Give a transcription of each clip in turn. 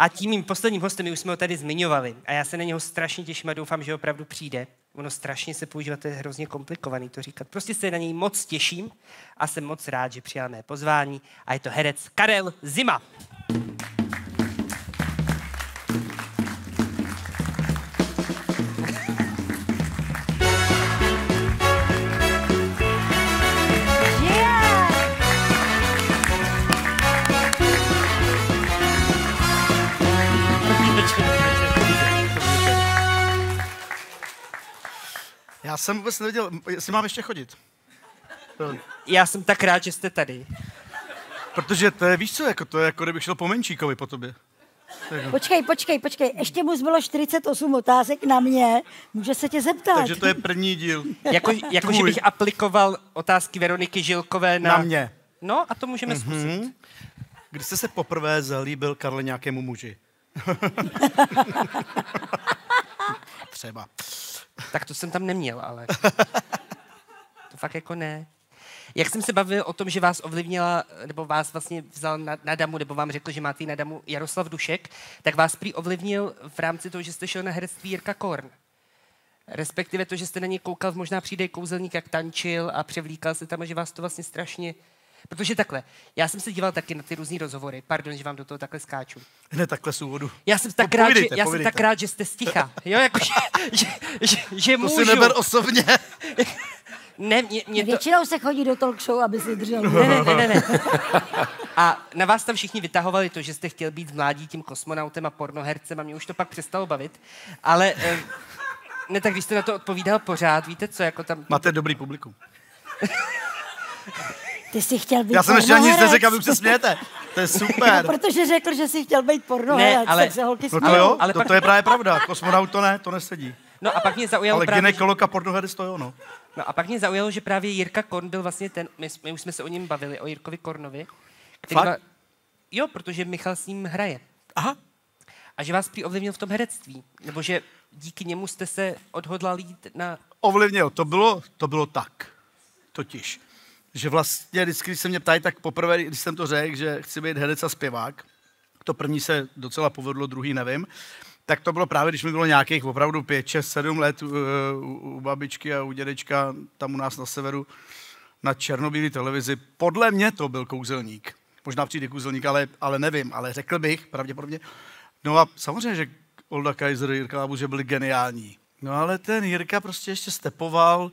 A tím mým posledním hostem, my už jsme ho tady zmiňovali, a já se na něho strašně těším a doufám, že opravdu přijde. Ono strašně se používá, to je hrozně komplikovaný to říkat. Prostě se na něj moc těším a jsem moc rád, že přijal mé pozvání. A je to herec Karel Zima. Já jsem vůbec nevěděl, jestli mám ještě chodit. Já jsem tak rád, že jste tady. Protože to je, víš co, jako to je jako kdybych šel po Menčíkovi po tobě. Počkej, ještě mu zbylo 48 otázek na mě, může se tě zeptat. Takže to je první díl. Jako že bych aplikoval otázky Veroniky Žilkové Na mě. No a to můžeme zkusit. Kdy jste se poprvé zalíbil, Karle, nějakému muži? Třeba. Tak to jsem tam neměl, ale to fakt jako ne. Jak jsem se bavil o tom, že vás ovlivnila, nebo vás vlastně vzal na damu, nebo vám řekl, že máte na damu Jaroslav Dušek, tak vás prý ovlivnil v rámci toho, že jste šel na herectví Jirka Korn. Respektive to, že jste na něj koukal, možná přijde kouzelník, jak tančil a převlíkal se tam, a že vás to vlastně strašně... Protože takhle, já jsem se díval taky na ty různý rozhovory, pardon, že vám do toho takhle skáču. Hned takhle z úvodu. Já jsem tak rád, že jste sticha. Jo, jako, že můžu. To si neber osobně. Ne, mě to... Většinou se chodí do talk show, aby si držel. Ne. A na vás tam všichni vytahovali to, že jste chtěl být v mládí tím kosmonautem a pornohercem a mě už to pak přestalo bavit. Ale ne, tak když jste na to odpovídal pořád, víte co, jako tam... Máte dobrý publikum. Ty jsi chtěl být Já jsem ještě ani nic neřekl, aby už se smějete. To je super. No, protože řekl, že jsi chtěl být pornoherec, tak se holky no to jo, ale to je právě pravda. Kosmonaut to nesedí. No a pak mě zaujalo ale právě... gynekolog a pornoherec to jo, no. No a pak mě zaujalo, že právě Jirka Korn byl vlastně ten, my už jsme se o něm bavili, o Jirkovi Kornovi. Fakt? Jo, protože Michal s ním hraje. Aha. A že vás prý ovlivnil v tom herectví. Nebo že díky němu jste se odhodlal jít na... Ovlivnil, to bylo tak. Totiž. Že vlastně vždycky, když se mě ptají, tak poprvé, když jsem to řekl, že chci být herec a zpěvák, to první se docela povedlo, druhý nevím, tak to bylo právě, když mi bylo nějakých opravdu 5, 6, 7 let u babičky a u dědečka tam u nás na severu na černobílé televizi. Podle mě to byl kouzelník. Možná přijde kouzelník, ale nevím, ale řekl bych pravděpodobně. No a samozřejmě, že Olda Kaiser, Jirka Labuš byli geniální. No ale ten Jirka prostě ještě stepoval,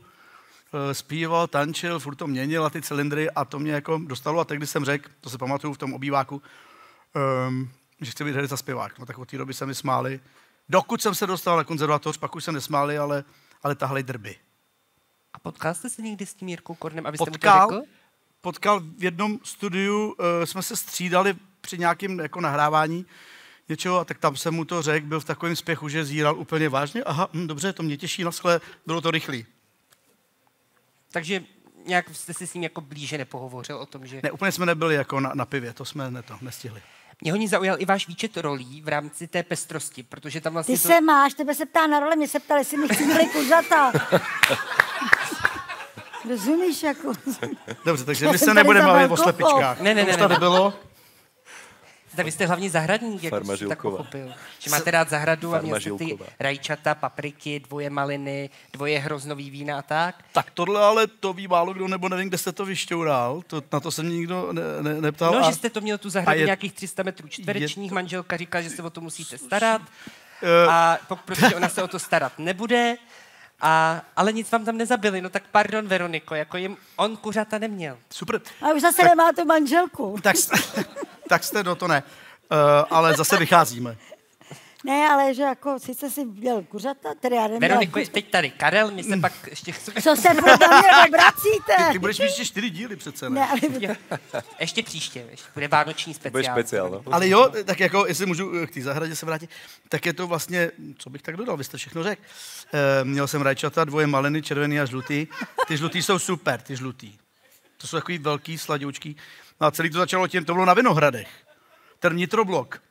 zpíval, tančil, furt to měnil a ty cylindry a to mě jako dostalo a tak, když jsem řekl, to se pamatuju v tom obýváku, že chci být herec a zpěvák. No tak od té doby se mi smáli. Dokud jsem se dostal na konzervatoř, pak už se nesmáli, ale tahli drby. A potkal jste se někdy s tím Jirkou Kornem, abyste mu to řekl? Potkal v jednom studiu, jsme se střídali při nějakém jako nahrávání něčeho a tak tam jsem mu to řekl, byl v takovém spěchu, že zíral úplně vážně. Aha, dobře, to mě těší, naschle, bylo to rychlý. Takže nějak jste si s ním jako blíže nepohovořil o tom, že... Ne, úplně jsme nebyli jako na pivě, to jsme nestihli. Mě hodně zaujal i váš výčet rolí v rámci té pestrosti, protože tam vlastně... Ty se máš, tebe se ptá na role, mě se ptali, jestli mi chci kuřata. Rozumíš, jako... Dobře, takže my se nebudeme bavit o slepičkách. Ne. To už tady bylo. Tak vy jste hlavně zahradník, jak jste tak pochopil. Že máte rád zahradu a měl jste ty rajčata, papriky, 2 maliny, 2 hroznový vína a tak. Tak tohle ale to ví málo kdo, nebo nevím, kde jste to vyšťoural. Na to se mě nikdo neptal. No, že jste to měl tu zahradu nějakých 300 metrů čtverečních, manželka říká, že se o to musíte starat. A protože ona se o to starat nebude. Ale nic vám tam nezabili, no tak pardon, Veroniko, jako on kuřata neměl. Super. A už zase nemá tu manželku. Tak jste do to ne, ale zase vycházíme. Ne, ale že jako, sice si měl kuřata, tedy já neměl... Veroniko, teď tady Karel, my se pak ještě... Co se do mě obracíte? Ty budeš mít ještě 4 díly přece, ne? Ještě příště, bude vánoční speciál. Bude speciál, no. Ale jo, tak jako, jestli můžu k té zahradě se vrátit, tak je to vlastně, co bych tak dodal, vy jste všechno řekl. Měl jsem rajčata, 2 maliny, červený a žlutý. Ty žlutý jsou super, ty žlutý. To jsou takový velký, sladoučký. No a celý to začalo tím, to bylo na Vinohradech. Ten vnitroblok.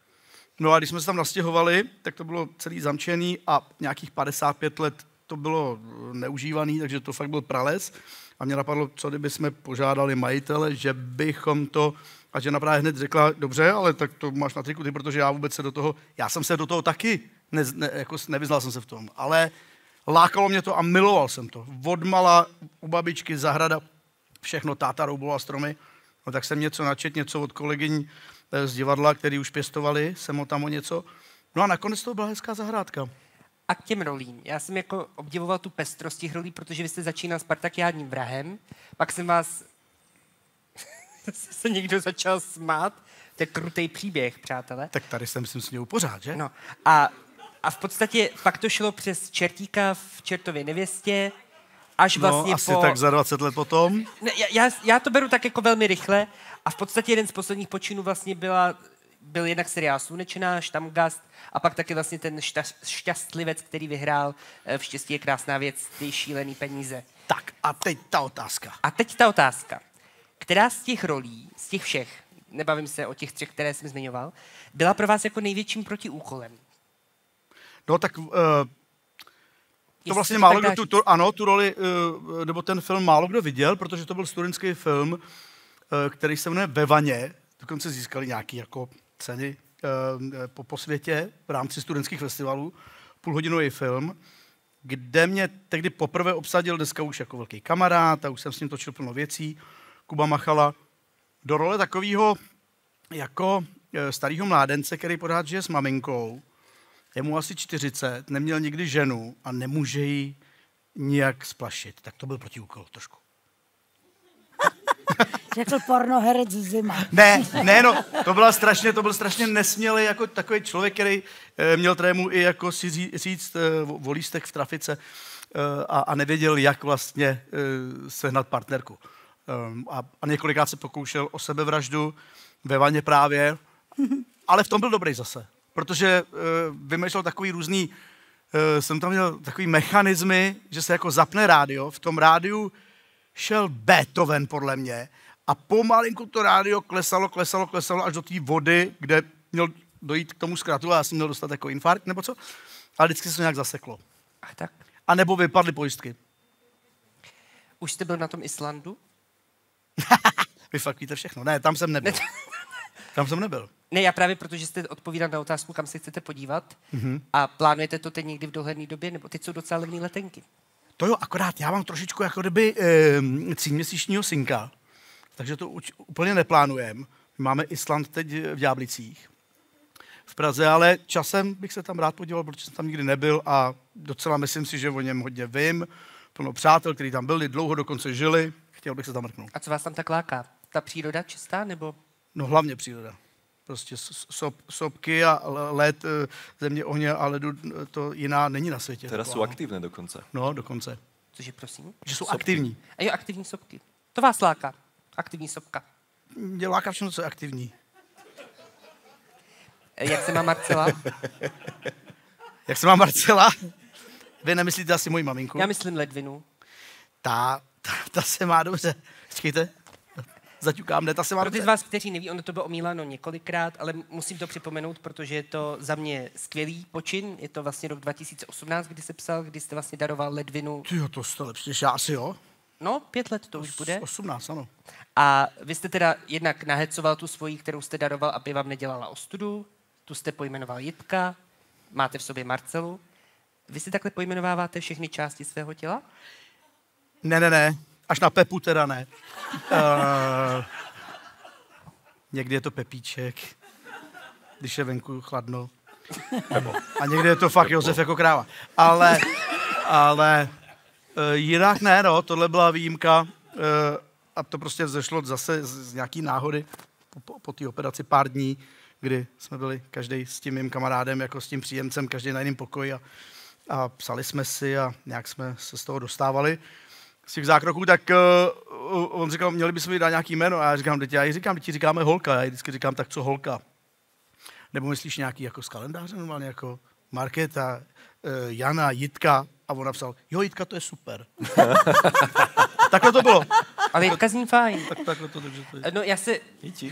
No a když jsme se tam nastěhovali, tak to bylo celý zamčený a nějakých 55 let to bylo neužívaný, takže to fakt byl prales. A mě napadlo, co kdyby jsme požádali majitele, že bychom to, a žena právě hned řekla, dobře, ale tak to máš na triku ty, protože já jsem se do toho taky, nevyznal jsem se v tom, ale lákalo mě to a miloval jsem to. Odmala u babičky, zahrada, všechno, táta rouboval stromy, no tak jsem něco něco od kolegyň z divadla, který už pěstovali, jsem tam o něco. No a nakonec to byla hezká zahrádka. A k těm rolím. Já jsem jako obdivoval tu pestrost těch rolí, protože vy jste začínal Spartakiádním vrahem, pak jsem vás... se někdo začal smát. To je krutej příběh, přátelé. Tak tady jsem si směl pořád, že? No. A v podstatě pak to šlo přes Čertíka v Čertově nevěstě, až vlastně asi tak za 20 let potom. Ne, já to beru tak jako velmi rychle a v podstatě jeden z posledních počinů vlastně byl jednak seriál Slunečná, Štamgast a pak taky vlastně ten šťastlivec, který vyhrál v Štěstí je krásná věc, ty šílený peníze. Tak a teď ta otázka. Která z těch rolí, z těch všech, nebavím se o těch 3, které jsem zmiňoval, byla pro vás jako největším protiúkolem? No tak to vlastně málo kdo, tu roli, nebo ten film málo kdo viděl, protože to byl studentský film, který se jmenuje Ve vaně, dokonce získali nějaké jako ceny po světě v rámci studentských festivalů, půlhodinový film, kde mě tehdy poprvé obsadil, dneska už jako velký kamarád, a už jsem s ním točil plno věcí, Kuba Machala, do role takového jako starého mládence, který pořád žije s maminkou, je mu asi 40, neměl nikdy ženu a nemůže ji nijak splašit. Tak to byl protiúkol trošku. Řekl pornoherec Zima. Ne, no, to byl strašně nesmělý jako takový člověk, který měl trému i jako si říct o lístek v trafice a nevěděl, jak vlastně sehnat partnerku. A několikrát se pokoušel o sebevraždu ve vaně právě, ale v tom byl dobrý zase, protože vymýšlel takový různý, jsem tam měl takový mechanismy, že se jako zapne rádio, v tom rádiu šel Beethoven podle mě a pomalinku to rádio klesalo až do té vody, kde měl dojít k tomu zkratu a já jsem měl dostat jako infarkt nebo co, ale vždycky se to nějak zaseklo. Ach tak. A nebo vypadly pojistky. Už jste byl na tom Islandu? Vy fakt víte všechno. Ne, tam jsem nebyl. Tam jsem nebyl. Ne, já právě protože jste odpovídal na otázku, kam se chcete podívat a plánujete to teď někdy v dohledné době, nebo teď jsou docela levné letenky. To jo, akorát já mám trošičku jako kdyby 3měsíčního synka, takže to úplně neplánujem. Máme Island teď v Ďáblicích v Praze, ale časem bych se tam rád podíval, protože jsem tam nikdy nebyl a docela myslím si, že o něm hodně vím. Plno přátel, kteří tam byli, dlouho dokonce žili, chtěl bych se tam mrknout. A co vás tam tak láká? Ta příroda čistá, nebo? No hlavně příroda. Prostě sopky a led, země, ohně a ledu, to jiná není na světě. Teda jsou aktivné dokonce. No, dokonce. Cože, prosím? Že jsou Sopky. aktivní. A jo, aktivní sopky. To vás láká. Aktivní sopka. Mě láká všechno, co je aktivní. Jak se má Marcela? Jak se má Marcela? Vy nemyslíte asi moji maminku? Já myslím ledvinu. Ta se má dobře. Počkejte. Zaťukám, ne, ta se má Pro ty dobře. z vás, kteří neví, ono to bylo omíláno několikrát, ale musím to připomenout, protože je to za mě skvělý počin. Je to vlastně rok 2018, kdy se psal, kdy jste vlastně daroval ledvinu. Tyjo, to jste lepší než já asi, jo? No, 5 let to už bude. 18, ano. A vy jste teda jednak nahecoval tu svoji, kterou jste daroval, aby vám nedělala ostudu. Tu jste pojmenoval Jitka, máte v sobě Marcelu. Vy si takhle pojmenováváte všechny části svého těla? Ne. Až na Pepu teda ne. Někdy je to Pepíček, když je venku chladno. A někdy je to fakt Josef jako kráva. Ale jinak ne, no, tohle byla výjimka a to prostě vzešlo zase z nějaký náhody po té operaci pár dní, kdy jsme byli každý s tím mým kamarádem, jako s tím příjemcem, každý na jiném pokoji a psali jsme si a nějak jsme se z toho dostávali. Z těch zákroků, tak on říkal, měli bychom jí dát nějaký jméno. A já říkám, teď ti říkáme holka. Já jí vždycky říkám, tak co holka? Nebo myslíš nějaký jako z kalendáře normálně, jako Markéta, Jana, Jitka? A on napsal, jo, Jitka, to je super. Takhle to bylo. Ale Jitka zní fajn. Takhle to takže to je. No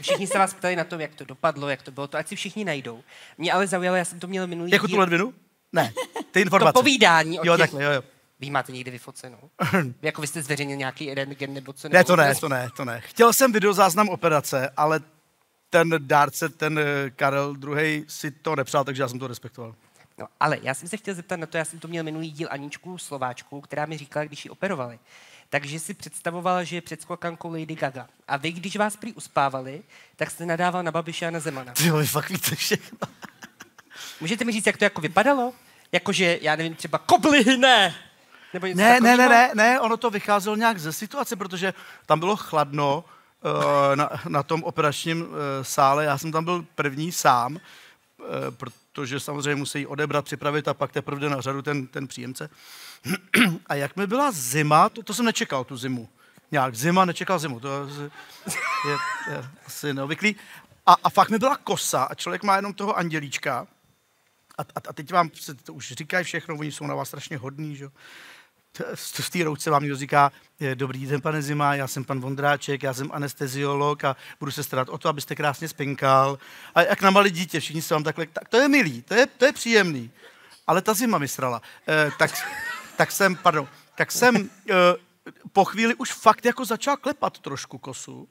všichni se vás ptali na tom, jak to dopadlo, jak to bylo, to ať si všichni najdou. Mě ale zaujalo, já jsem to měl minulý Jako díl. tu ledvinu? Ne, ty informace. To povídání o Jo, těch... takhle, jo. Vy máte někdy vyfocenou? Jako vy jste zveřejnil nějaký rentgen nebo co? Ne, to ne. Chtěl jsem videozáznam operace, ale ten dárce, ten Karel II. Si to nepřál, takže já jsem to respektoval. No, ale já jsem se chtěl zeptat na to, já jsem to měl minulý díl Aničku Slováčku, která mi říkala, když ji operovali, takže si představovala, že je předskokankou Lady Gaga. A vy, když vás prý uspávali, tak jste nadával na Babiše a na Zemana. Ty vy fakt víte všechno. Můžete mi říct, jak to jako vypadalo? Jakože, já nevím, třeba koblihy, ne! Nebo něco Ne, ono to vycházelo nějak ze situace, protože tam bylo chladno na tom operačním sále. Já jsem tam byl první sám, protože samozřejmě musí odebrat, připravit a pak teprve jde na řadu ten příjemce. A jak mi byla zima, to jsem nečekal, tu zimu. Nějak zima, nečekal zimu, to je asi neobvyklý. A fakt mi byla kosa a člověk má jenom toho andělíčka. A teď vám to už říkají všechno, oni jsou na vás strašně hodní, že? V té rouce vám někdo říká, dobrý den, pane Zima, já jsem pan Vondráček, já jsem anesteziolog a budu se starat o to, abyste krásně spinkal. A jak na malé dítě, všichni se vám takhle, tak to je milý, to je příjemný. Ale ta zima mi srala. Tak jsem po chvíli už fakt jako začal klepat trošku kosu.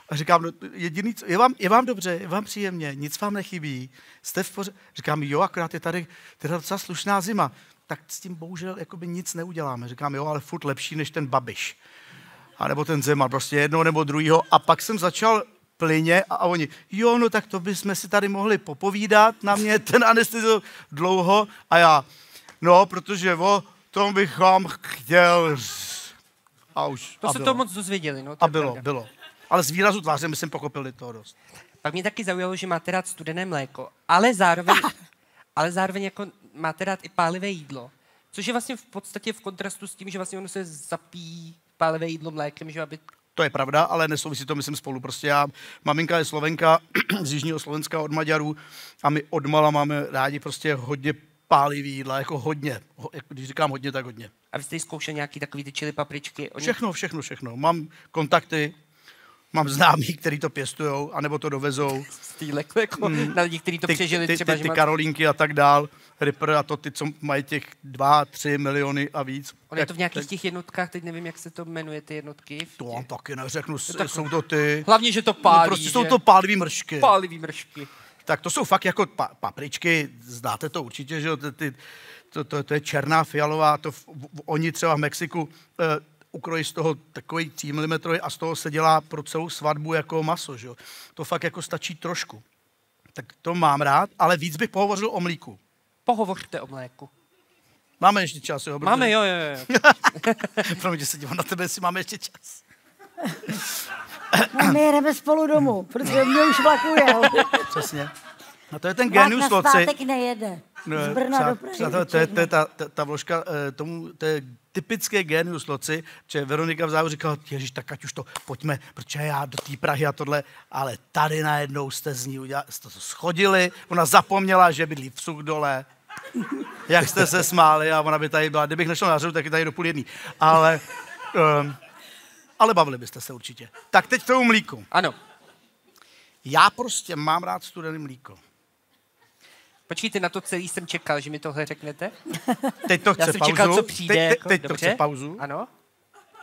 A říkám, no, jediný, je vám dobře, je vám příjemně, nic vám nechybí, jste v pořádku. Říkám, jo, akorát je tady teda docela slušná zima. Tak s tím bohužel jakoby nic neuděláme. Říkám, jo, ale furt lepší než ten Babiš. A nebo ten Zeman, prostě jednoho nebo druhýho. A pak jsem začal plyně a oni, jo, no tak to bychom si tady mohli popovídat na mě, ten anesteziolog dlouho. A já, no, protože o tom bych vám chtěl. A už. To se to moc dozvěděli, no. A bylo. Ale z výrazu tváře my jsme pochopili toho dost. Pak mě taky zaujalo, že máte rád studené mléko, ale zároveň jako máte rád i pálivé jídlo. Což je vlastně v podstatě v kontrastu s tím, že vlastně ono se zapíjí pálivé jídlo mlékem, že aby... To je pravda, ale nesouvisí to, myslím, spolu. Prostě maminka je Slovenka, z jižního Slovenska od Maďarů a my odmala máme rádi prostě hodně pálivý jídla, jako hodně. Když říkám hodně, tak hodně. A vy jste zkoušel nějaký takový ty chili papričky? Všechno. Mám kontakty, mám známí, který to pěstujou, anebo to dovezou. Stýlek, jako na lidi, kteří to přežili třeba. Ty Karolínky a tak dál, Ripper a to ty, co mají těch 2-3 miliony a víc. On je to v nějakých těch jednotkách, teď nevím, jak se to jmenuje, ty jednotky. To vám taky neřeknu, jsou to ty... Hlavně, že to pálí, no, prostě jsou to pálivý mršky. Pálivý mršky. Tak to jsou fakt jako papričky, znáte to určitě, že to je černá, fialová, oni třeba v Mexiku ukrojí z toho takový 3 mm a z toho se dělá pro celou svatbu jako maso, že jo. To fakt jako stačí trošku. Tak to mám rád, ale víc bych pohovořil o mlíku. Pohovořte o mléku. Máme ještě čas, jo? Máme, jo. Promiň, že se dívám na tebe, jestli máme ještě čas. My jedeme spolu domů, protože mě už vlak ujel. Přesně. A to je ten genius loci. Vlak na zpátek nejede. Z Brna do Prahy. To je ta vložka, to je typické genius loci, že Veronika v závěru říkala, ježiš, tak ať už to pojďme, protože já do té Prahy a tohle, ale tady najednou jste z ní jste to schodili, ona zapomněla, že bydlí v Suchdole, jak jste se smáli a ona by tady byla, kdybych nešel na řadu, tak je tady do 12:30. Ale bavili byste se určitě. Tak teď k tomu mlíku. Ano. Já prostě mám rád studený mlíko. Počkejte, na to celý jsem čekal, že mi tohle řeknete. Teď to chce Já jsem pauzu. čekal, co přijde. Teď to chce pauzu. Ano.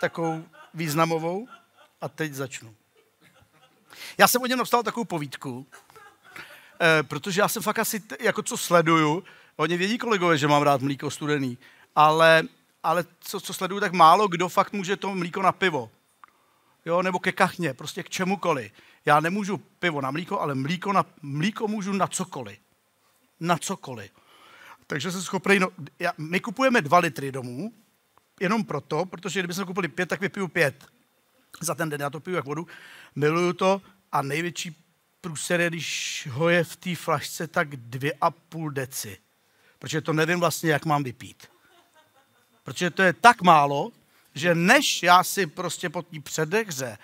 Takovou významovou. A teď začnu. Já jsem o něm napsal takovou povídku, protože já jsem fakt asi, jako co sleduju, oni vědí kolegové, že mám rád mlíko studený, ale co sleduju, tak málo kdo fakt může to mlíko na pivo. Jo, nebo ke kachně, prostě k čemukoliv. Já nemůžu pivo na mlíko, ale mlíko můžu na cokoliv. Na cokoliv. Takže jsem schopný, my kupujeme 2 litry domů, jenom proto, protože kdybychom koupili 5, tak vypiju 5. Za ten den já to piju jak vodu, miluju to a největší průser je, když ho je v té flašce, tak 2,5 deci. Protože to nevím vlastně, jak mám vypít. Protože to je tak málo, že než já si prostě po té předehře,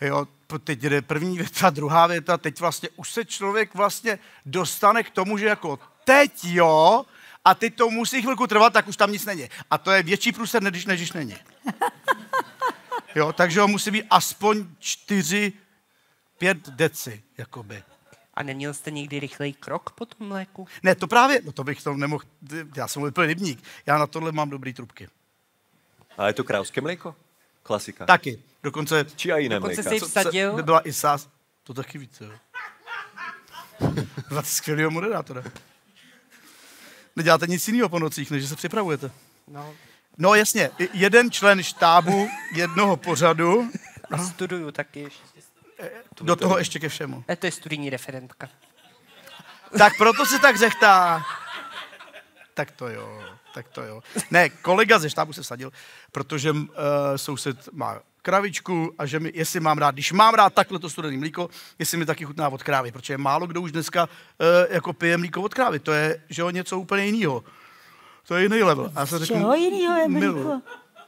jo, teď jde první věta, druhá věta, teď vlastně už se člověk vlastně dostane k tomu, že jako teď jo, a teď to musí chvilku trvat, tak už tam nic není. A to je větší průser, než není. Jo, takže ho musí být aspoň 4-5 deci, jakoby. A neměl jste někdy rychlej krok po tom mléku? Ne, to právě, to bych to nemohl, já jsem úplně rybník, já na tohle mám dobrý trubky. A je to královské mléko? Klasika. Taky. Dokonce Či a jiné Dokonce mléka. si vsadil. by byla i sás. To taky více, jo. Máte skvělýho moderátora. Neděláte nic jiného po nocích, než že se připravujete. No, No jasně, jeden člen štábu jednoho pořadu, a studuju taky ještě. do toho ještě ke všemu. To je studijní referentka. Tak proto si tak řechtá. Tak to jo. Ne, kolega ze štábu se vsadil, protože soused má kravičku a že mi, jestli mám rád, když mám rád takhle to studený mlíko, jestli mi taky chutná od krávy, protože málo kdo už dneska jako pije mlíko od krávy, to je, že jo, něco úplně jiného. To je jiný level. A já jsem Čeho jinýho je mlíko?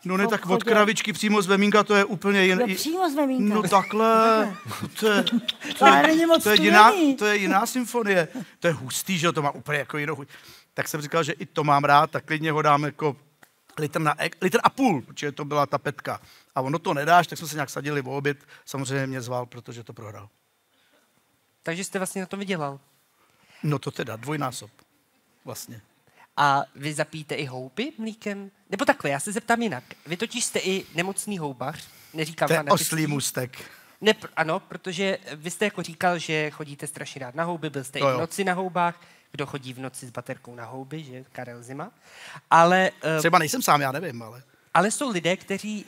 No ne, tak od kravičky přímo z vemínka, to je úplně jiný. Jo, přímo z vemínka. No takhle. To je jiná symfonie. To je hustý, že jo, to má úplně jako jinou chuť. Tak jsem říkal, že i to mám rád, tak klidně ho dám jako litr a půl, protože to byla ta petka. A ono to nedáš, tak jsme se nějak sadili o oběd. Samozřejmě mě zval, protože to prohrál. Takže jste vlastně na to vydělal. No to teda, dvojnásob. Vlastně. A vy zapíte i houby mlíkem? Nebo takhle, já se zeptám jinak. Vy totiž jste i nemocný houbař, neříkám To je fanatický. oslí můstek. Ne, ano, protože vy jste jako říkal, že chodíte strašně rád na houby, byl jste To i jo. v noci na houbách. Kdo chodí v noci s baterkou na houby, že? Karel Zima. Ale, Třeba nejsem sám, já nevím, ale... ale jsou lidé, kteří...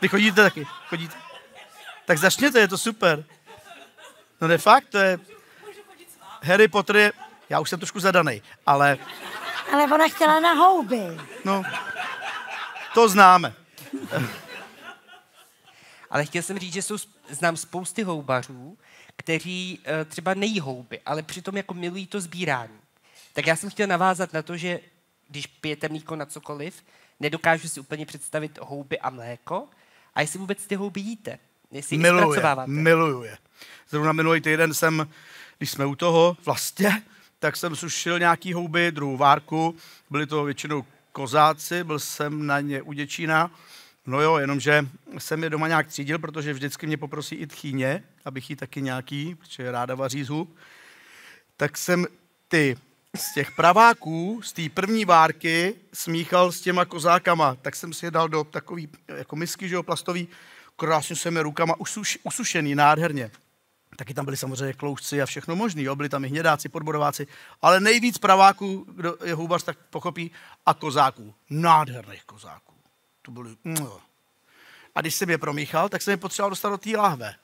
Vy chodíte taky? Chodíte? Tak začněte, je to super. No de fakt, to je... Harry Potter je... Já už jsem trošku zadanej, ale... Ale ona chtěla na houby. No, to známe. Ale chtěl jsem říct, že znám spousty houbařů, kteří třeba nejí houby, ale přitom jako milují to sbírání. Tak já jsem chtěl navázat na to, že když pijete mlíko na cokoliv, nedokážu si úplně představit houby a mléko. A jestli vůbec ty houby jíte, jestli je zpracováváte. Miluju je. Zrovna minulý týden jsem, když jsme u toho vlastně, tak jsem sušil nějaký houby, druhou várku. Byli to většinou kozáci, byl jsem na ně u Děčína. No jo, jenomže jsem je doma nějak třídil, protože vždycky mě poprosí i tchýně, abych jí taky nějaký, protože ráda vaří zhub. Tak jsem z těch praváků, z té první várky smíchal s těma kozákama. Tak jsem si je dal do takový jako misky, že jo, plastový. Krásně jsem je rukama usušený, nádherně. Taky tam byli samozřejmě kloušci a všechno možný, jo? Byli tam i hnědáci, podborováci, ale nejvíc praváků, kdo je houbař, tak pochopí, a kozáků. Nádherných kozáků. To byly... A když jsem je promíchal, tak jsem je potřeboval dostat do té lahve.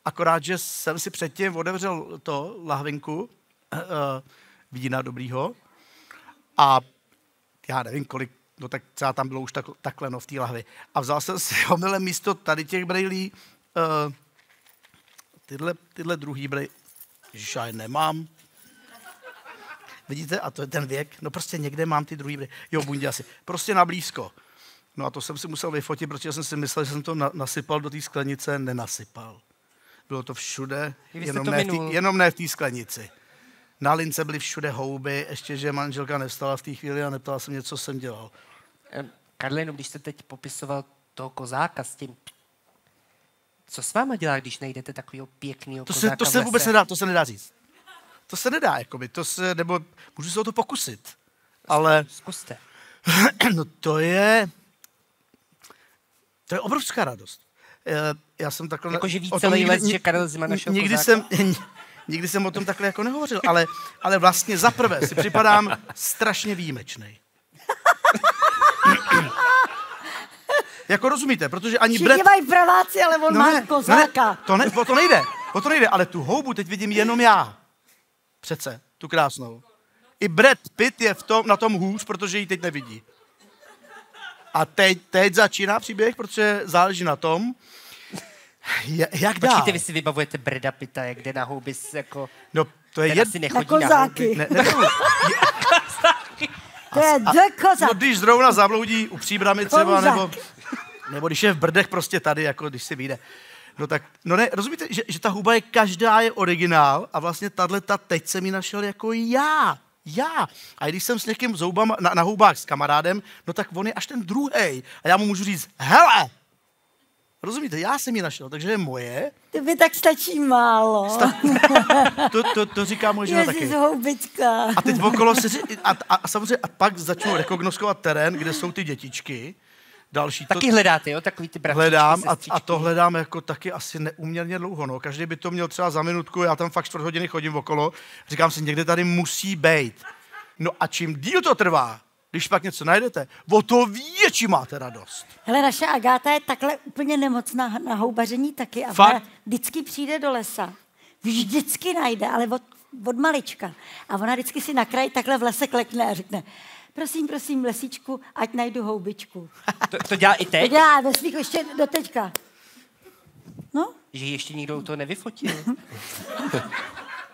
Akorát, že jsem si předtím otevřel lahvinku vína dobrýho a já nevím kolik, no tak třeba tam bylo už takhle no v té lahvi. A vzal jsem si omylem místo tady těch brejlí tyhle druhý brejlí. Ježiš, já je nemám. Vidíte? A to je ten věk. No prostě někde mám ty druhý brejlí. Jo, bundě asi. Prostě na blízko. No a to jsem si musel vyfotit, protože jsem si myslel, že jsem to nasypal do té sklenice. Nenasypal. Bylo to všude, jenom ne v té sklenici. Na lince byly všude houby, ještě, že manželka nevstala v té chvíli a neptala se mě, co jsem dělal. Karle, jenom když jste teď popisoval toho kozáka s tím, co s váma dělá, když najdete takového pěkného kozáka to se vůbec nedá, to se nedá říct. To se nedá, jakoby, nebo můžu se o to pokusit, ale... Zkuste. No to je obrovská radost. Já jsem takhle... Jakože ví celý les, že Karel Zima našel kozáka? Nikdy jsem o tom takhle jako nehovořil, ale vlastně zaprvé si připadám strašně výjimečnej. Jako rozumíte, protože ani Všichni mají praváci, ale on má kozáka. O to nejde, ale tu houbu teď vidím jenom já. Přece, tu krásnou. I Brad Pitt je na tom hůř, protože ji teď nevidí. A teď začíná příběh, protože záleží na tom, jak dál. Počkejte, vy si vybavujete Brada Pitta, jak jde na houby, jako... No, to je asi nechodí na kozáky. To je kozák. No, když zrovna zabloudí u Příbramy třeba, nebo když je v Brdech prostě tady, jako když si vyjde. No tak, rozumíte, že ta huba každá je originál a vlastně tato teď jsem ji našel jako já. A když jsem s někým na houbách s kamarádem, no tak on je až ten druhej. A já mu můžu říct, hele, Rozumíte, já jsem ji našel, takže je moje. Ty by tak stačí málo. To říká moje žena taky. Ježíš, houbička. A teď okolo a samozřejmě a pak začnu rekognoskovat terén, kde jsou ty dětičky. Další Taky hledáte, jo? Takový ty bratříčky, hledám sestřičky. a to hledám jako taky asi neúměrně dlouho. No. Každý by to měl třeba za minutku, já tam fakt 4 hodiny chodím okolo. Říkám si, někde tady musí být. No a čím díl to trvá, když pak něco najdete, o to větší máte radost. Hele, naše Agáta je takhle úplně nemocná na houbaření taky. A Fakt? ona vždycky přijde do lesa. Vždycky najde, ale od malička. A ona vždycky si na kraji takhle v lese klekne a řekne, prosím, lesíčku, ať najdu houbičku. To dělá i To teď? dělá ve svých ještě do teďka. No? Že ještě nikdo to nevyfotil.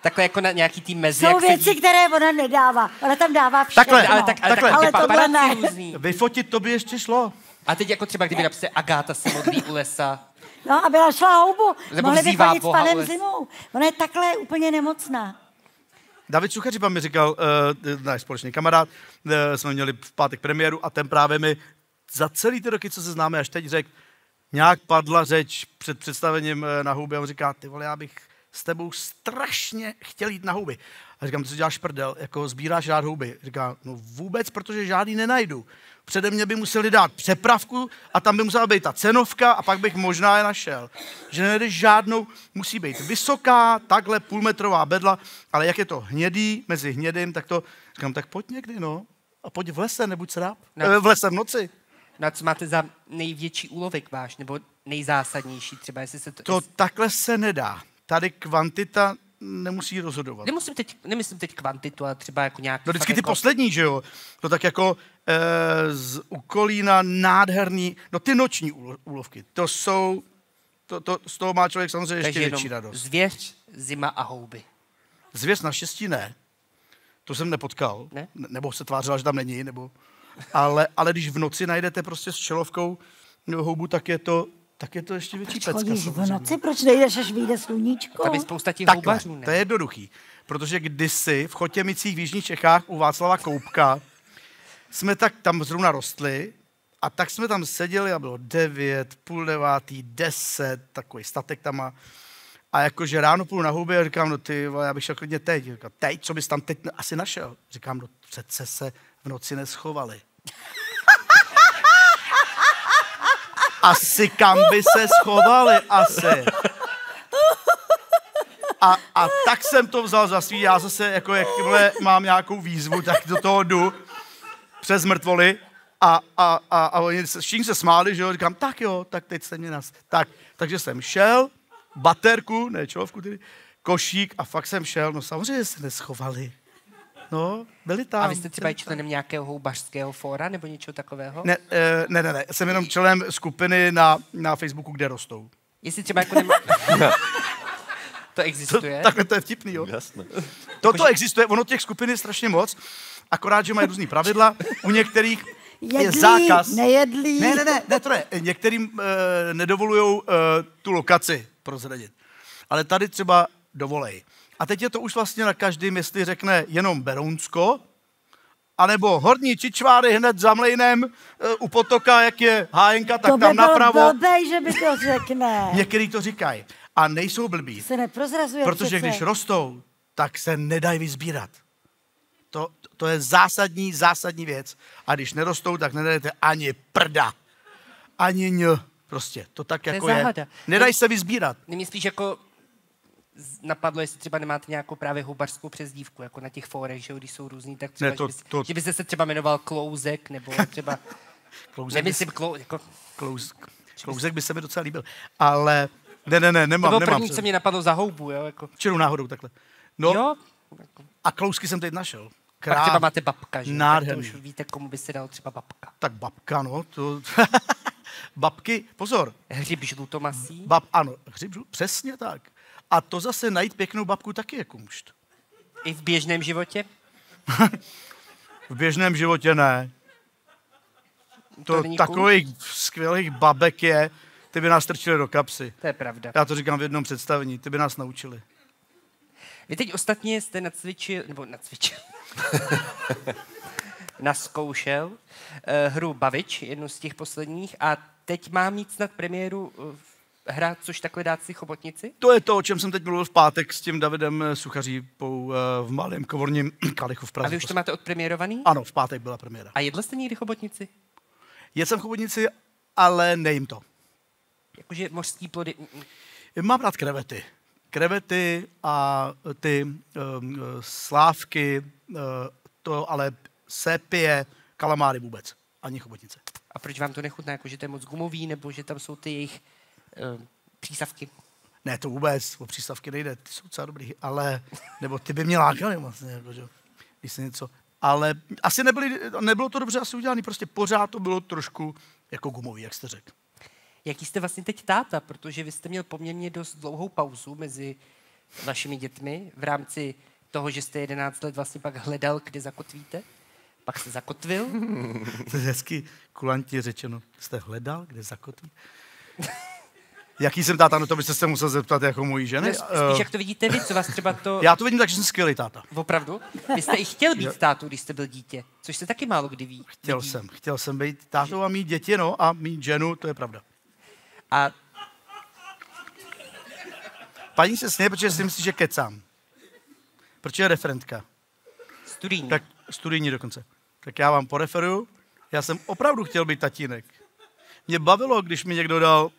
Takhle jako na nějaký tý mezi, Jsou jak věci, sedí. které ona nedává. Ona tam dává všechno. Takhle, Ale takhle. ale tohle ne. paparaci různý. Vyfotit to by ještě šlo. A teď jako třeba, kdyby napsali Agáta se modlí u lesa. No, aby našla houbu. Nebo Mohli vzývá vychodit s Boha panem u les. Zimou. Ona je takhle úplně nemocná. David Suchařiba mi říkal, náš společný kamarád, jsme měli v pátek premiéru a ten právě mi za celý ty roky, co se známe, až teď řekl, nějak padla řeč před představením na houby a on říká, ty vole, já bych s tebou strašně chtěl jít na houby. A říkám, ty co děláš prdel, jako sbíráš rád houby. Říká, no vůbec, protože žádný nenajdu. Přede mě by museli dát přepravku a tam by musela být ta cenovka a pak bych možná je našel. Že nejdeš žádnou, musí být vysoká, takhle půlmetrová bedla, ale jak je to hnědý, mezi hnědým, tak to, říkám, tak pojď někdy, no. A pojď v lese, nebuď sráp. No. V lese v noci. No a co máte za největší úlovek váš, nebo nejzásadnější třeba, jestli se to... To takhle se nedá. Tady kvantita nemusí rozhodovat. Nemyslím teď kvantitu, ale třeba jako nějak... No vždycky fakt ty jako, poslední, že jo? To tak jako z Ukolína nádherný, no ty noční úlovky, to jsou, to z toho má člověk samozřejmě ještě takže větší jenom radost. zvěř, zima a houby. Zvěř naštěstí ne, to jsem nepotkal, Ne? Nebo se tvářila, že tam není, nebo, ale když v noci najdete prostě s čelovkou houbu, tak je to ještě větší pecka. Chodíš v samozřejmě. noci, proč nejdeš, až vyjde sluníčko? Tam je spousta těch Takhle, houbařů, ne? to je jednoduchý, protože kdysi v Chotěmicích v Jižních Čechách u Václava Koupka jsme tak tam zrovna rostli a tak jsme tam seděli a bylo 9, půl 9, 10, takový statek tam a jakože ráno půjdu na houby a říkám, no ty vole, já bych šel klidně teď. Říkám, teď, co bys tam teď asi našel? Říkám, no přece se v noci neschovali. Asi kam by se schovali, asi. A tak jsem to vzal za svý, já zase jako jakmile mám nějakou výzvu, tak do toho jdu přes mrtvoly a oni všichni se smáli, že jo, říkám, tak jo, tak teď jste mě takže jsem šel, baterku, ne čelovku tedy, košík a fakt jsem šel, no samozřejmě se neschovali. No, byli tam. A vy jste třeba členem nějakého houbařského fóra nebo něčeho takového? Ne, jsem jenom členem skupiny na Facebooku, kde rostou. Jestli třeba jako To existuje? Takhle to je vtipný, jo? Jasné. To existuje, ono těch skupin je strašně moc, akorát, že mají různý pravidla, u některých je zákaz. Nejedlí. Ne, to je. Některým nedovolujou tu lokaci prozradit. Ale tady třeba dovolej. A teď je to už vlastně na každém, jestli řekne jenom Berounsko, anebo Horní Čičváry hned za mlejnem u potoka, jak je hájenka, tak to by tam napravo. To blbej, že by to řekne. Některý to říkají. A nejsou blbí. Se neprozrazuje Protože přece. když rostou, tak se nedají vyzbírat. To je zásadní věc. A když nerostou, tak nedajete ani prda. Ani prostě. To tak jako je. záhada. Nedají se vyzbírat. Nemyslíš jako napadlo, jestli třeba nemáte nějakou právě houbařskou přezdívku, jako na těch fórech, že jo, když jsou různý, tak třeba, Ne, že byste se třeba jmenoval Klouzek, nebo třeba, nemyslím jako... Klouzek by se mi docela líbil. Ale nemám. To bylo první, co mě napadlo za houbu, jo, jako... Čirou náhodou takhle. No, Jo, a klouzky jsem teď našel. pak třeba máte babka, že jo, tak to Nádherný. už víte, komu by se dal třeba babka. Tak babka, no, to... Babky, pozor. Hřib žlutomasí. Ano, přesně tak. A to zase najít pěknou babku taky je kumšt. I v běžném životě? V běžném životě ne. To není takových skvělých babek je, ty by nás strčili do kapsy. To je pravda. Já to říkám v jednom představení, ty by nás naučili. Vy teď ostatně jste naskoušel hru Bavič, jednu z těch posledních, a teď má mít snad premiéru hra Což takhle dát si chobotnici? To je to, o čem jsem teď mluvil v pátek s tím Davidem Suchařípou v Malém Kovorním Kalichu v Praze. A vy už to máte odpremiérovaný? Ano, v pátek byla premiéra. A jedl jste někdy chobotnici? Jedl jsem chobotnici, ale nejím to. Jakože mořský plody? Mám rád krevety. Krevety a ty slávky, to ale sépie, kalamáry vůbec. Ani chobotnice. A proč vám to nechutná? Jakože to je moc gumový, nebo že tam jsou ty jejich přísavky? Ne, to vůbec, o přístavky nejde, ty jsou docela dobrý, ale, nebo ty by mě lákaly vlastně, jakože, když se něco, ale asi nebylo to dobře asi udělané, prostě pořád to bylo trošku jako gumový, jak jste řekl. Jaký jste vlastně teď táta? Protože vy jste měl poměrně dost dlouhou pauzu mezi vašimi dětmi v rámci toho, že jste 11 let vlastně pak hledal, kde zakotvíte. Pak se zakotvil. To je hezky kulantně řečeno. Jste hledal, kde zakotví? Jaký jsem táta? No to byste se musel zeptat jako mojí ženy. No, spíš jak to vidíte vy, co vás třeba to... Já to vidím tak, že jsem skvělý táta. Opravdu? Vy jste i chtěl být tátou, když jste byl dítě, což se taky málo kdy ví. Chtěl jsem být tátou a mít děti, no, a mít ženu, to je pravda. A Paní se směje, protože si myslí, že kecám. Protože je referentka. studijní. Tak studijní dokonce. Tak já vám poreferuju. Já jsem opravdu chtěl být tatínek. Mě bavilo, když mi někdo dal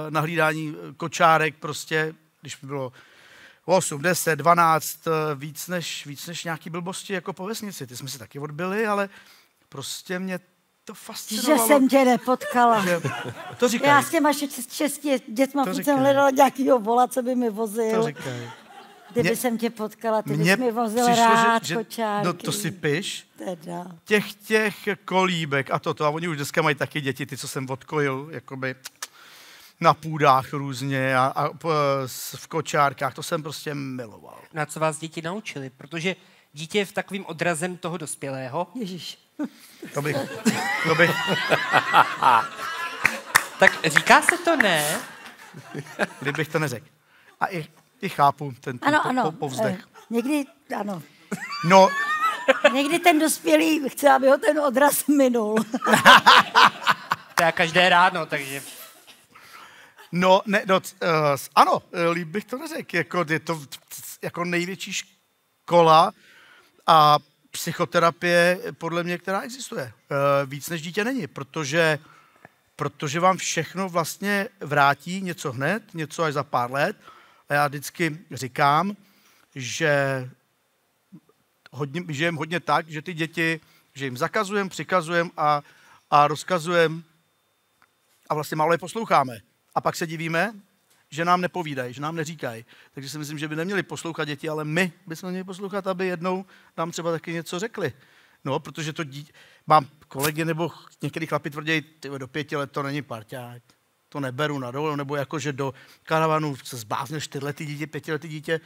na hlídání kočárek, prostě, když mi bylo 8, 10, 12, víc než nějaký blbosti jako po vesnici. Ty jsme si taky odbyli, ale prostě mě to fascinovalo. Že jsem tě nepotkala. To říkaj. Já s těma 6 dětma To jsem říkaj. hledala nějakýho vola, co by mi vozil. To říkaj. Kdyby jsem tě potkala, ty bys Mně mi vozil přišlo, rád že kočárky. no to si piš. Teda. Těch kolíbek a toto. A oni už dneska mají taky děti, ty, co jsem odkojil, jakoby na půdách různě a v kočárkách. To jsem prostě miloval. Na co vás děti naučili? Protože dítě je v takovým odrazem toho dospělého. Ježíš. To bych. Tak říká se to ne? Kdybych to neřekl. A i chápu ten Ano. povzdech. Někdy, ano. No, Někdy ten dospělý chce, aby ho ten odraz minul. To je každé ráno, takže... ano, líp bych to neřekl. Jako, je to jako největší škola a psychoterapie, podle mě, která existuje. Víc než dítě není, protože vám všechno vlastně vrátí něco hned, něco až za pár let. A já vždycky říkám, že žijeme hodně tak, že ty děti, že jim zakazujeme, přikazujeme a rozkazujeme a vlastně málo je posloucháme. A pak se divíme, že nám nepovídají, že nám neříkají. Takže si myslím, že by neměli poslouchat děti, ale my bychom měli poslouchat, aby jednou nám třeba taky něco řekli. No, protože to mám kolegy nebo některý chlapi tvrdí, do 5 let to není parťák. To neberu na dovolenou, nebo jako, že do karavanu se zblázne 4letý dítě, 5letý dítě,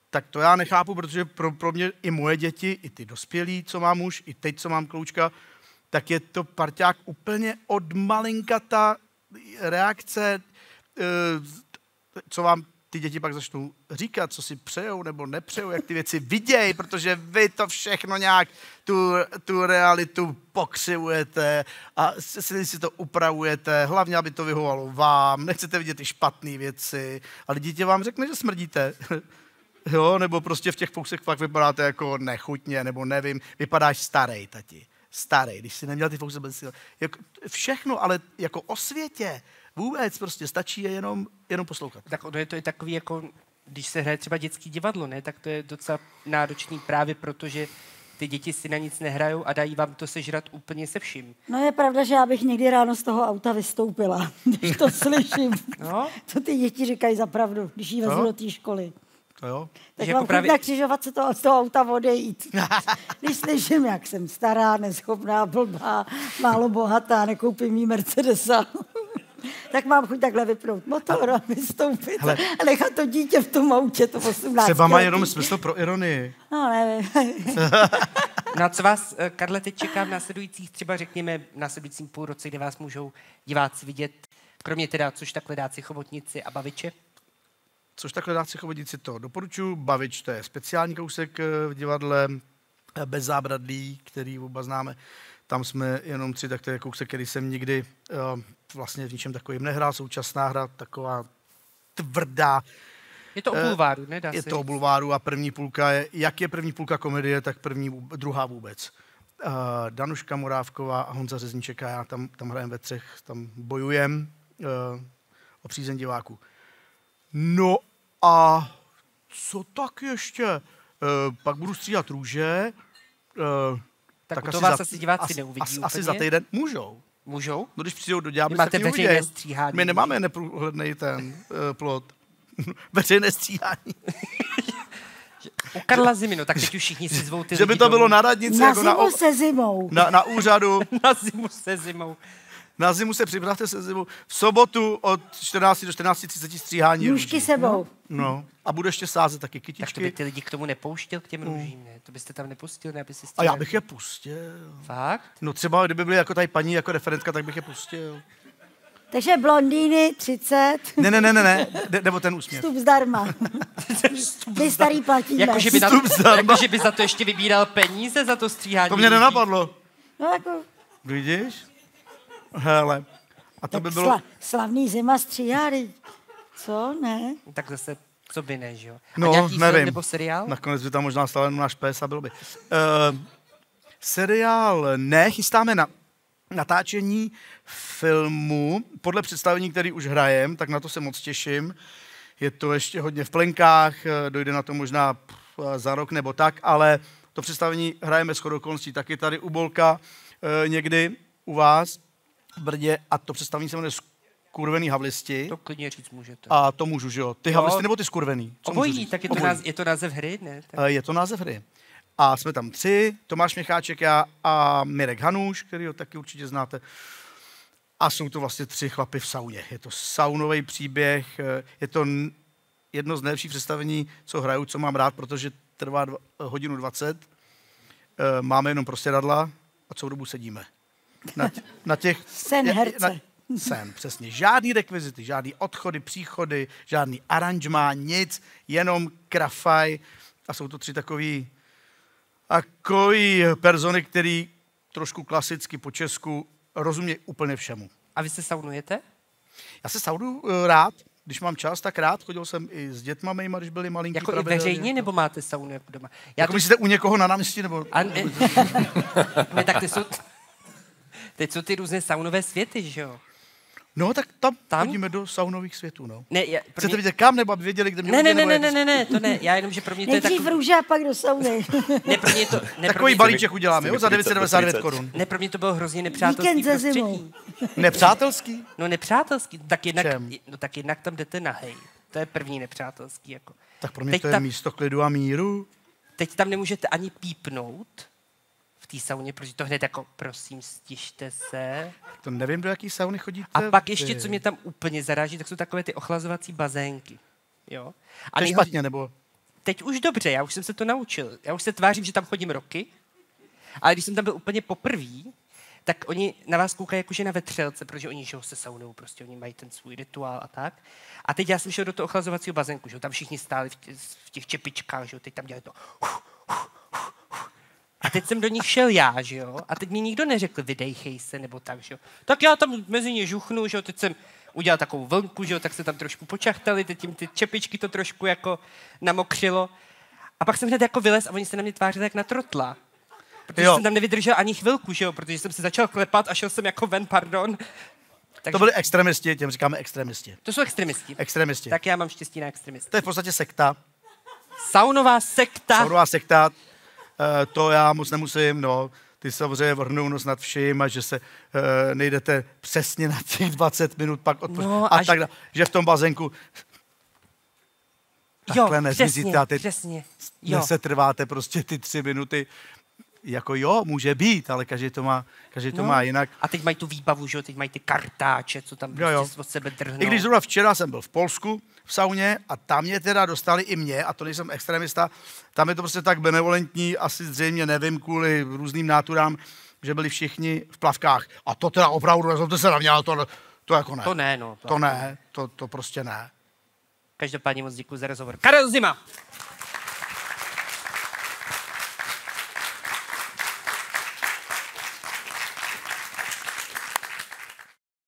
tak to já nechápu, protože pro mě i moje děti, i ty dospělí, co mám už, i teď, co mám kloučka, tak je to parťák úplně od malinka ta reakce, co vám ty děti pak začnou říkat, co si přejou nebo nepřejou, jak ty věci vidějí, protože vy to všechno nějak, tu realitu pokřivujete a si to upravujete, hlavně, aby to vyhovovalo vám, nechcete vidět ty špatné věci, ale dítě vám řekne, že smrdíte. Jo, nebo prostě v těch fousech fakt vypadáte jako nechutně, nebo nevím, vypadáš starej, tati. Starej, když si neměl ty fousy, jako všechno, ale jako o světě vůbec prostě stačí je jenom poslouchat. Tak ono je to i takový, jako když se hraje třeba dětský divadlo, ne? Tak to je docela náročný právě proto, že ty děti si na nic nehrajou a dají vám to sežrat úplně se vším. No je pravda, že já bych někdy ráno z toho auta vystoupila, když to slyším. No? To ty děti říkají za pravdu, když jí vezu do té školy. To jo. Tak Že mám jako právě... na křižovatce z toho auta odejít. Když slyším, jak jsem stará, neschopná, blbá, málo bohatá, nekoupím jí Mercedesa, tak mám chuť takhle vypnout motor a vystoupit a nechat to dítě v tom autě, to 18. Třeba má jenom smysl pro ironii. No, nevím. No a co vás, Karle, teď čeká v následujících, třeba řekněme, v následujícím půlroce, kde vás můžou diváci vidět, kromě teda, což takhle dáci, chobotnici a baviče? Což takhle dáci, chobotnici, to doporučuji. Bavič, to je speciální kousek v divadle, bez zábradlí, který oba známe. Tam jsme jenom 3, tak to je kousek, který jsem nikdy vlastně v ničem takovým nehrál. Současná hra, taková tvrdá. Je to o bulváru, nedá se Je to o říct. bulváru a první půlka je, jak je první půlka komedie, tak druhá vůbec. Danuška Morávková a Honza Řezníček a já tam hrajeme ve 3, tam bojujeme o přízeň diváků. No a co tak ještě? Pak budu stříhat růže. Tak to vás asi diváci neuvidí Asi za týden můžou. Můžou? No když přijdou do Ďábly, Máte tak mě veřejné uvidějí. stříhání. My nemáme neprůhledný ten plot. Veřejné stříhání. U Karla Zimy, no tak teď už všichni si zvou ty Že by lidi to domů. bylo na radnici, Na jako zimu se zimou. na úřadu. Na zimu se zimou. Na zimu se připravte se zimou. V sobotu od 14 do 14:30 stříhání Nůžky růží. sebou. No. A bude ještě sázet taky Tak to by kytičky. ty lidi k tomu nepouštěl, k těm růžím, ne? To byste tam nepustil, ne? Aby si A já bych je pustil. Fakt? No třeba, kdyby byly jako tady paní, jako referentka, tak bych je pustil. Takže blondýny 30, Ne, nebo ten úsměv. vstup zdarma. My starý platíme. Jakože by, Vstup zdarma. jako, by za to ještě vybíral peníze za to stříhání. To mě růží? nenapadlo. No jako, Vidíš? Hele. A to tak by bylo... slavný zima stříhá, co, ne? Tak zase, co by ne, že jo? A No, nějaký film nevím. nebo seriál? Nakonec by tam možná stál jenom náš pes a bylo by. Seriál ne, chystáme na natáčení filmu podle představení, který už hrajem, tak na to se moc těším. Je to ještě hodně v plenkách, dojde na to možná za rok nebo tak, ale to představení hrajeme shodou okolností taky tady u Bolka někdy u vás v Brdě a to představení se jmenuje Skurvený havlisti. To klidně říct můžete. A to můžu, že jo? Ty havlisty nebo ty skurvený? Co můžu Obojí, říct? tak je to, Obojí. je to název hry, ne? Tak. Je to název hry. A jsme tam 3, Tomáš Měcháček, já a Mirek Hanuš, který ho taky určitě znáte. A jsou to vlastně 3 chlapy v sauně. Je to saunový příběh, je to jedno z nejlepších představení, co hraju, co mám rád, protože trvá 1:20. Máme jenom prostěradla a celou dobu sedíme. Na těch... Sen herce. Sen, přesně. Žádný rekvizity, žádný odchody, příchody, žádný aranžmá, nic, jenom krafaj. A jsou to 3 takový persony, který trošku klasicky po česku rozumí úplně všemu. A vy se saunujete? Já se saunu rád, když mám čas, tak rád. Chodil jsem i s dětma mýma, když byli malinký. Jako i veřejně, nebo máte saunu jako doma? Jako myslíte u někoho na náměstí, nebo... Ne, tak teď jsou ty různé saunové světy, že jo? No, tak tam Tam? chodíme do saunových světů, no. Ne, Chcete vidět kam, nebo aby věděli, kde mě Ne, to ne. Já jenom, že pro mě to je Nejdřív takový... růže a pak do sauny. Ne, pro mě to... Ne, pro Takový mě, balíček uděláme, jo, za 30, 999 korun. ne, pro mě to bylo hrozně nepřátelský Víkend ze zimou. prostředí. Nepřátelský? No nepřátelský, Čem? tak jednak tam jdete nahej. To je první nepřátelský, jako. Tak pro mě Teď to je místo klidu a míru. Teď tam nemůžete ani pípnout v té sauně, protože to hned jako, prosím, stište se. To nevím, do jaký sauny chodíte. A pak ještě, co mě tam úplně zaráží, tak jsou takové ty ochlazovací bazénky. Jo? A To je špatně, nebo... teď už dobře, já už jsem se to naučil. Já už se tvářím, že tam chodím roky, ale když jsem tam byl úplně poprvý, tak oni na vás koukají jakože na vetřelce, protože oni že se saunou, prostě oni mají ten svůj rituál a tak. A teď já jsem šel do toho ochlazovacího bazénku, že tam všichni stáli v těch čepičkách, že teď tam dělali to. A teď jsem do nich šel já, že jo? A teď mi nikdo neřekl, vydejchej se, nebo tak, že jo? Tak já tam mezi ně žuchnu, že jo? Teď jsem udělal takovou vlnku, že jo? Tak se tam trošku počachtali, teď jim ty čepičky to trošku jako namokřilo. A pak jsem hned jako vylez a oni se na mě tvářili jak na trotla. Protože jsem tam nevydržel ani chvilku, že jo? Protože jsem se začal klepat a šel jsem jako ven, pardon. Takže... To byli extremisti, těm říkáme extremisti. To jsou extremisti. Extremisti. Tak já mám štěstí na extremisty. To je v podstatě sekta. Saunová sekta. Saunová sekta, to já moc nemusím, no. Ty samozřejmě vrhnou nos nad vším a že se nejdete přesně na těch 20 minut pak No, a tak dále. Že v tom bazénku takhle nezmizíte a teď přesně. se trváte prostě ty 3 minuty. Jako jo, může být, ale každý to má jinak. A teď mají tu výbavu, že jo, teď mají ty kartáče, co tam prostě od sebe drhnou. I když zrovna včera jsem byl v Polsku v sauně a tam mě teda dostali i mě, a to nejsem extremista, tam je to prostě tak benevolentní, asi zřejmě nevím, kvůli různým náturám, že byli všichni v plavkách. A to teda opravdu, nezlobte se na mě, ale to jako ne. To ne, no. To ne, to prostě ne. Každopádně moc děkuji za rozhovor. Karel Zima!